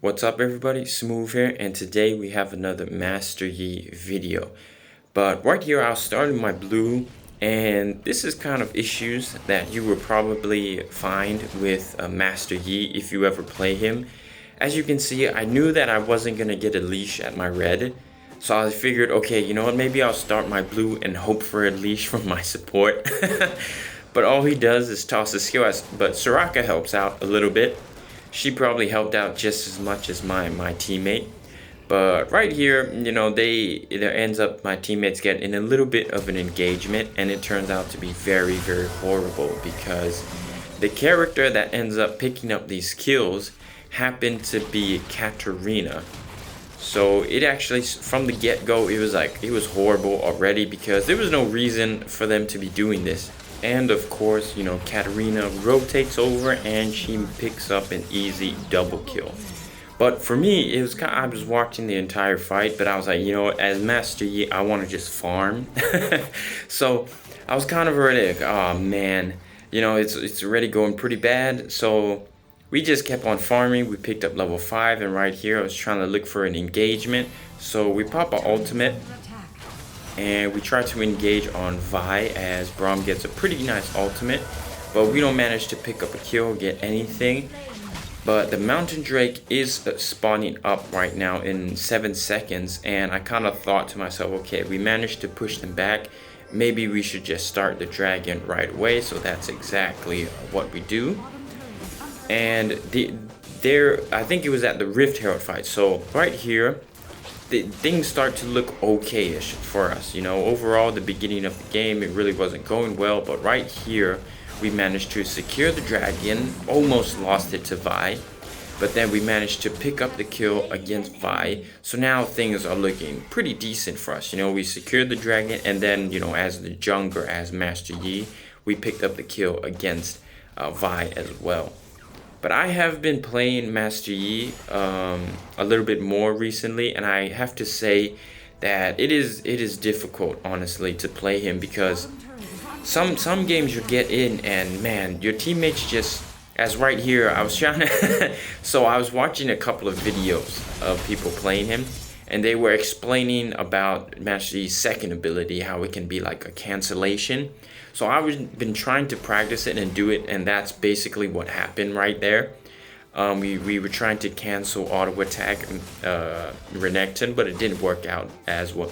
What's up everybody, Smooth here, and today we have another masteryi video. But right here I'll start with my blue, and this is kind of issues that you will probably find with masteryi if you ever play him. As you can see, I knew that I wasn't going to get a leash at my red, so I figured, okay, you know what, maybe I'll start my blue and hope for a leash from my support. But all he does is toss the skill, but Soraka helps out a little bit. She probably helped out just as much as my teammate. But right here, you know, there ends up my teammates get in a little bit of an engagement, and it turns out to be very, very horrible because the character that ends up picking up these kills happened to be Katarina. So it actually, from the get-go, it was horrible already because there was no reason for them to be doing this. And of course, you know, Katarina rotates over and she picks up an easy double kill. But for me, it was kind of, I was watching the entire fight, but I was like, you know, as masteryi, I want to just farm. So I was kind of already like, oh man, you know, it's already going pretty bad. So we just kept on farming. We picked up level 5, and right here I was trying to look for an engagement. So we pop our ultimate, and we try to engage on Vi as Braum gets a pretty nice ultimate, but we don't manage to pick up a kill, get anything. But the Mountain Drake is spawning up right now in 7 seconds, and I kind of thought to myself, okay, we managed to push them back. Maybe we should just start the dragon right away, so that's exactly what we do. And I think it was at the Rift Herald fight, so right here, things start to look okay-ish for us. You know, overall, the beginning of the game, it really wasn't going well, but right here, we managed to secure the dragon, almost lost it to Vi, but then we managed to pick up the kill against Vi, so now things are looking pretty decent for us. You know, we secured the dragon, and then, you know, as the jungler, as masteryi, we picked up the kill against Vi as well. But I have been playing masteryi a little bit more recently, and I have to say that it is difficult, honestly, to play him because some games you get in and man, your teammates just, as right here, I was trying to so I was watching a couple of videos of people playing him, and they were explaining about masteryi's second ability, how it can be like a cancellation. So I've been trying to practice it and do it, and that's basically what happened right there. We were trying to cancel auto attack Renekton, but it didn't work out as well.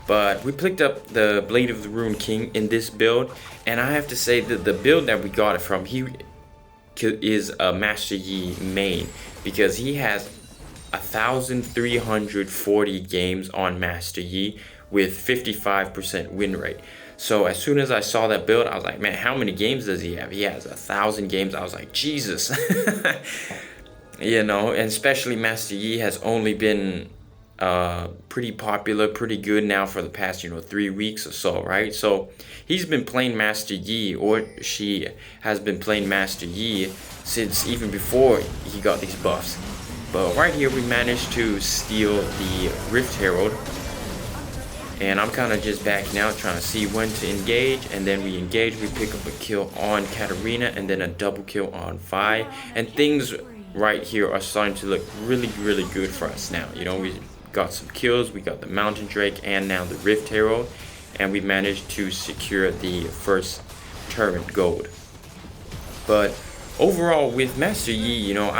But we picked up the Blade of the Rune King in this build, and I have to say that the build that we got it from, he is a masteryi main because he has 1,340 games on masteryi with 55% win rate. So as soon as I saw that build, I was like, man, how many games does he have? He has 1,000 games. I was like, Jesus. You know, and especially masteryi has only been pretty popular, pretty good now for the past, you know, 3 weeks or so, right? So he's been playing masteryi, or she has been playing masteryi since even before he got these buffs. But right here we managed to steal the Rift Herald, and I'm kind of just backing out, trying to see when to engage, and then we engage, we pick up a kill on Katarina, and then a double kill on Vi, and things right here are starting to look really, really good for us now. You know, we got some kills, we got the Mountain Drake, and now the Rift Herald, and we managed to secure the first tournament gold. But overall, with masteryi, you know,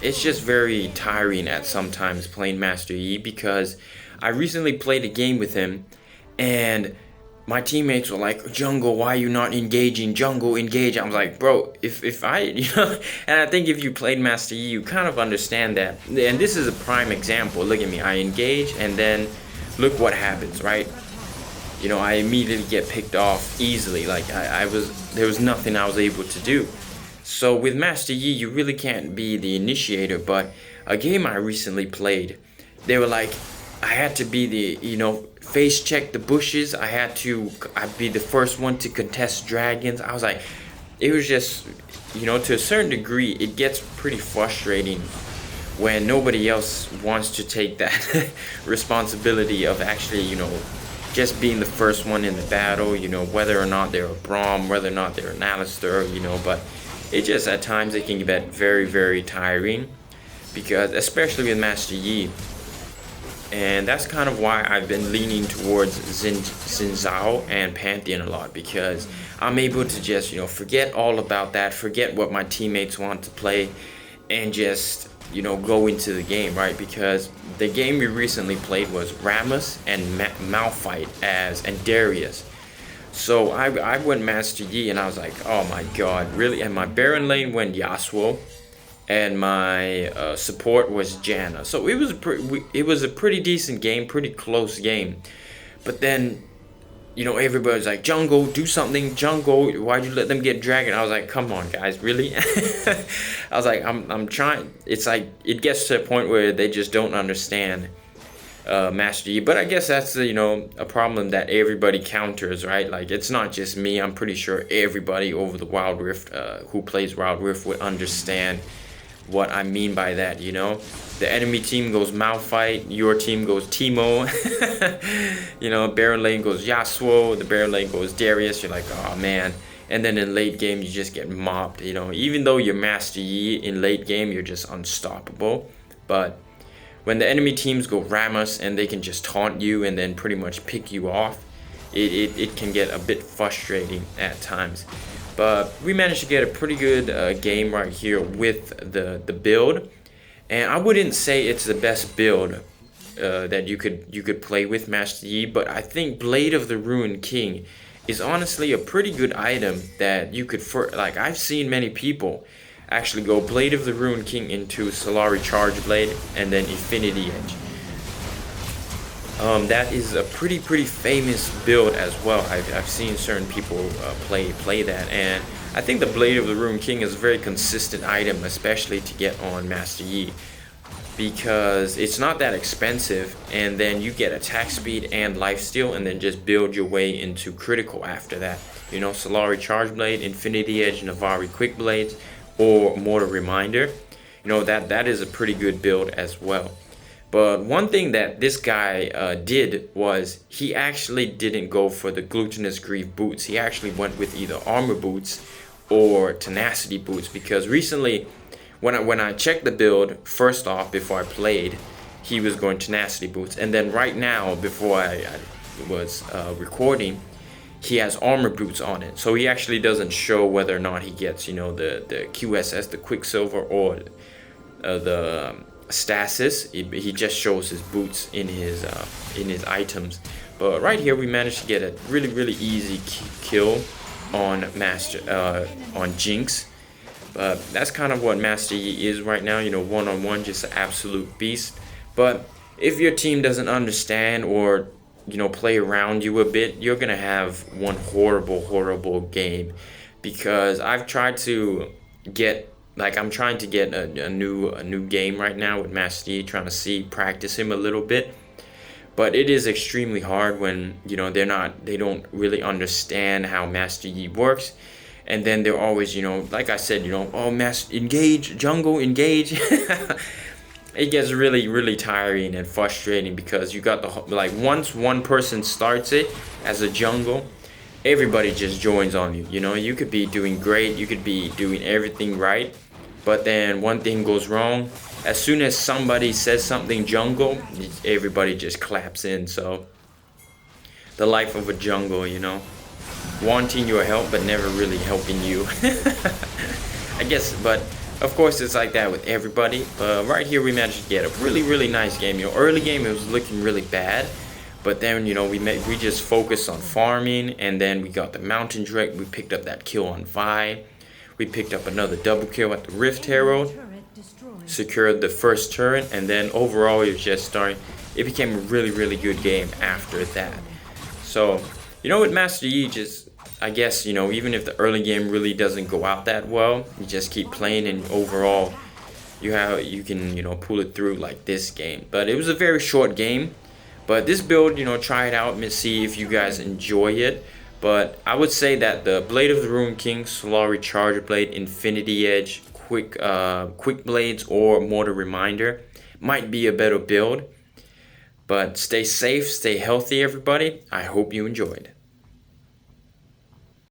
it's just very tiring at sometimes playing masteryi because I recently played a game with him, and my teammates were like, Jungle, why are you not engaging? Jungle, engage. I was like, bro, if I, you know, and I think if you played masteryi, you kind of understand that. And this is a prime example. Look at me, I engage, and then look what happens, right? You know, I immediately get picked off easily. Like there was nothing I was able to do. So with masteryi, you really can't be the initiator. But a game I recently played, they were like, I had to be the, you know, face check the bushes. I'd be the first one to contest dragons. I was like, it was just, you know, to a certain degree, it gets pretty frustrating when nobody else wants to take that responsibility of actually, you know, just being the first one in the battle, you know, whether or not they're a Braum, whether or not they're an Alistair, you know, but it just at times it can get very, very tiring. because especially with Master Yi. And that's kind of why I've been leaning towards Xin and Pantheon a lot, because I'm able to just, you know, forget all about that, forget what my teammates want to play, and just, you know, go into the game, right? Because the game we recently played was Rammus and Malphite and Darius. So I went Master Yi, and I was like, oh my god, really? And my Baron lane went Yasuo, and my support was Janna. So it was a pretty decent game, pretty close game. But then, you know, everybody's like, jungle, do something, jungle, why'd you let them get dragon? I was like, come on guys, really? I was like, I'm trying. It's like, it gets to a point where they just don't understand Master Yi. But I guess that's, you know, a problem that everybody counters, right? Like, it's not just me. I'm pretty sure everybody over the Wild Rift who plays Wild Rift would understand what I mean by that, you know. The enemy team goes Malphite, your team goes Teemo. You know, Baron lane goes Yasuo, the Baron lane goes Darius. You're like, oh man. And then in late game, you just get mobbed, you know. Even though you're Master Yi, in late game, you're just unstoppable. But when the enemy teams go Rammus and they can just taunt you and then pretty much pick you off, it can get a bit frustrating at times. But we managed to get a pretty good game right here with the build, and I wouldn't say it's the best build that you could play with Master Yi, but I think Blade of the Ruined King is honestly a pretty good item that you could, like, I've seen many people actually go Blade of the Ruined King into Solari Charge Blade and then Infinity Edge. That is a pretty famous build as well. I've seen certain people play that, and I think the Blade of the Ruined King is a very consistent item, especially to get on Master Yi, because it's not that expensive, and then you get attack speed and lifesteal, and then just build your way into critical after that. You know, Solari Charge Blade, Infinity Edge, Navari Quick Blades, or Mortar Reminder. You know, that is a pretty good build as well. But one thing that this guy did was he actually didn't go for the Glutinous Grief boots. He actually went with either armor boots or tenacity boots, because recently when I checked the build, first off before I played, he was going tenacity boots, and then right now before I was recording, he has armor boots on it. So he actually doesn't show whether or not he gets, you know, the QSS, the Quicksilver, or the stasis. He just shows his boots in his items. But right here we managed to get a really easy kill on on Jinx. But that's kind of what Master Yi is right now, you know, one-on-one, just an absolute beast. But if your team doesn't understand or, you know, play around you a bit, you're gonna have one horrible game. Because I've tried to get, like, I'm trying to get a new game right now with Master Yi, trying to practice him a little bit. But it is extremely hard when, you know, they don't really understand how Master Yi works. And then they're always, you know, like I said, you know, oh, engage, jungle, engage. It gets really tiring and frustrating, because you got like, once one person starts it as a jungle, everybody just joins on you. You know, you could be doing great, you could be doing everything right, but then one thing goes wrong. As soon as somebody says something jungle, everybody just claps in. So the life of a jungle, you know, wanting your help but never really helping you. I guess, but of course it's like that with everybody. But right here we managed to get a really nice game. You know, early game it was looking really bad, but then, you know, we just focused on farming, and then we got the Mountain Drake. We picked up that kill on Vi. We picked up another double kill at the Rift Herald, secured the first turret, and then overall it was just starting. It became a really good game after that. So, you know, with Master Yi, just, I guess, you know, even if the early game really doesn't go out that well, you just keep playing, and overall you can, you know, pull it through like this game. But it was a very short game. But this build, you know, try it out and see if you guys enjoy it. But I would say that the Blade of the Ruined King, Solari Charger Blade, Infinity Edge, Quick Blades, or Mortar Reminder might be a better build. But stay safe, stay healthy, everybody. I hope you enjoyed.